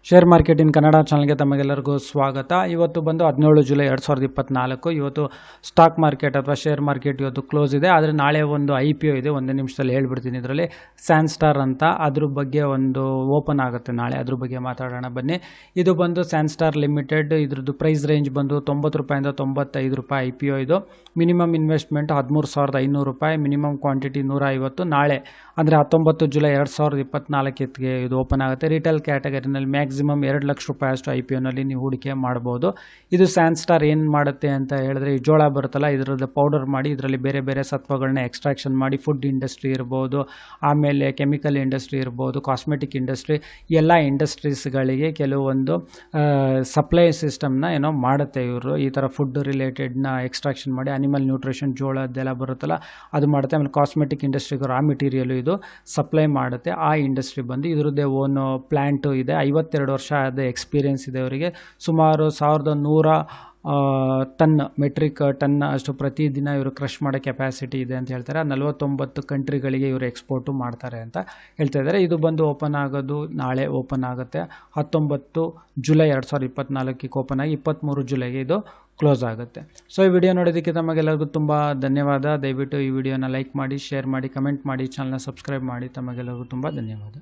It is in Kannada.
ಶೇರ್ ಮಾರ್ಕೆಟ್ ಇನ್ ಕನ್ನಡ ಚಾನಲ್ಗೆ ತಮಗೆಲ್ಲರಿಗೂ ಸ್ವಾಗತ. ಇವತ್ತು ಬಂದು 17 ಜುಲೈ 2024. ಇವತ್ತು ಸ್ಟಾಕ್ ಮಾರ್ಕೆಟ್ ಅಥವಾ ಶೇರ್ ಮಾರ್ಕೆಟ್ ಇವತ್ತು ಕ್ಲೋಸ್ ಇದೆ. ಆದರೆ ನಾಳೆ ಒಂದು IPO ಇದೆ, ಒಂದು ನಿಮಿಷದಲ್ಲಿ ಹೇಳ್ಬಿಡ್ತೀನಿ. ಇದರಲ್ಲಿ ಸ್ಯಾನ್ಸ್ಟಾರ್ ಅಂತ ಅದ್ರ ಬಗ್ಗೆ ಒಂದು ಓಪನ್ ಆಗುತ್ತೆ ನಾಳೆ, ಅದ್ರ ಬಗ್ಗೆ ಮಾತಾಡೋಣ ಬನ್ನಿ. ಇದು ಬಂದು ಸ್ಯಾನ್ಸ್ಟಾರ್ ಲಿಮಿಟೆಡ್. ಇದ್ರದ್ದು ಪ್ರೈಸ್ ರೇಂಜ್ ಬಂದು 90 ರೂಪಾಯಿಂದ 95 ರೂಪಾಯಿ IPO ಇದು. ಮಿನಿಮಮ್ ಇನ್ವೆಸ್ಟ್ಮೆಂಟ್ 13,500 ರೂಪಾಯಿ, ಮಿನಿಮಮ್ ಕ್ವಾಂಟಿಟಿ 150. ನಾಳೆ ಅಂದರೆ 19 ಜುಲೈ 2024 ಇದು ಓಪನ್ ಆಗುತ್ತೆ. ರಿಟೇಲ್ ಕ್ಯಾಟಗರಿನಲ್ಲಿ ಮ್ಯಾಕ್ಸಿಮಮ್ 2 ಲಕ್ಷ ರೂಪಾಯಿ ಅಷ್ಟು IPOನಲ್ಲಿ ನೀವು ಹೂಡಿಕೆ ಮಾಡ್ಬೋದು. ಇದು ಸ್ಯಾನ್ಸ್ಟಾರ್ ಏನು ಮಾಡುತ್ತೆ ಅಂತ ಹೇಳಿದ್ರೆ, ಈ ಜೋಳ ಬರುತ್ತಲ್ಲ, ಇದರಲ್ಲಿ ಪೌಡರ್ ಮಾಡಿ ಇದರಲ್ಲಿ ಬೇರೆ ಬೇರೆ ಸತ್ವಗಳನ್ನ ಎಕ್ಸ್ಟ್ರಾಕ್ಷನ್ ಮಾಡಿ ಫುಡ್ ಇಂಡಸ್ಟ್ರಿ ಇರ್ಬೋದು, ಆಮೇಲೆ ಕೆಮಿಕಲ್ ಇಂಡಸ್ಟ್ರಿ ಇರ್ಬೋದು, ಕಾಸ್ಮೆಟಿಕ್ ಇಂಡಸ್ಟ್ರಿ, ಎಲ್ಲ ಇಂಡಸ್ಟ್ರೀಸ್ಗಳಿಗೆ ಕೆಲವೊಂದು ಸಪ್ಲೈ ಸಿಸ್ಟಮ್ನ ಏನೋ ಮಾಡುತ್ತೆ ಇವರು. ಈ ಥರ ಫುಡ್ ರಿಲೇಟೆಡ್ನ ಎಕ್ಸ್ಟ್ರಾಕ್ಷನ್ ಮಾಡಿ ಅನಿಮಲ್ ನ್ಯೂಟ್ರಿಷನ್ ಜೋಳದ್ದೆಲ್ಲ ಬರುತ್ತಲ್ಲ ಅದು ಮಾಡುತ್ತೆ. ಆಮೇಲೆ ಕಾಸ್ಮೆಟಿಕ್ ಇಂಡಸ್ಟ್ರಿಗೆ ರಾ ಮೆಟೀರಿಯಲು ಇದು ಸಪ್ಲೈ ಮಾಡುತ್ತೆ. ಆ ಇಂಡಸ್ಟ್ರಿ ಬಂದು ಇದರದ್ದೇ ಓನ್ ಪ್ಲ್ಯಾಂಟು ಇದೆ. 52 ವರ್ಷ ಆದ ಎಕ್ಸ್ಪೀರಿಯೆನ್ಸ್ ಇದೆ ಅವರಿಗೆ. ಸುಮಾರು 1100 ಟನ್ ಮೆಟ್ರಿಕ್ ಟನ್ ಅಷ್ಟು ಪ್ರತಿದಿನ ಇವರು ಕ್ರಷ್ ಮಾಡೋ ಕೆಪಾಸಿಟಿ ಇದೆ ಅಂತ ಹೇಳ್ತಾರೆ. 49 ಕಂಟ್ರಿಗಳಿಗೆ ಇವರು ಎಕ್ಸ್ಪೋರ್ಟು ಮಾಡ್ತಾರೆ ಅಂತ ಹೇಳ್ತಾ ಇದ್ದಾರೆ. ಇದು ಬಂದು ಓಪನ್ ಆಗೋದು ನಾಳೆ ಓಪನ್ ಆಗುತ್ತೆ. 19 ಜುಲೈ 2024 ಓಪನ್ ಆಗಿ 23 ಜುಲೈಗೆ ಇದು ಕ್ಲೋಸ್ ಆಗುತ್ತೆ. ಸೊ ಈ ವಿಡಿಯೋ ನೋಡೋದಕ್ಕೆ ತಮಗೆಲ್ಲರಿಗೂ ತುಂಬ ಧನ್ಯವಾದ. ದಯವಿಟ್ಟು ಈ ವಿಡಿಯೋನ ಲೈಕ್ ಮಾಡಿ, ಶೇರ್ ಮಾಡಿ, ಕಮೆಂಟ್ ಮಾಡಿ, ಚಾನಲ್ನ ಸಬ್ಸ್ಕ್ರೈಬ್ ಮಾಡಿ. ತಮಗೆಲ್ಲರಿಗೂ ತುಂಬ ಧನ್ಯವಾದ.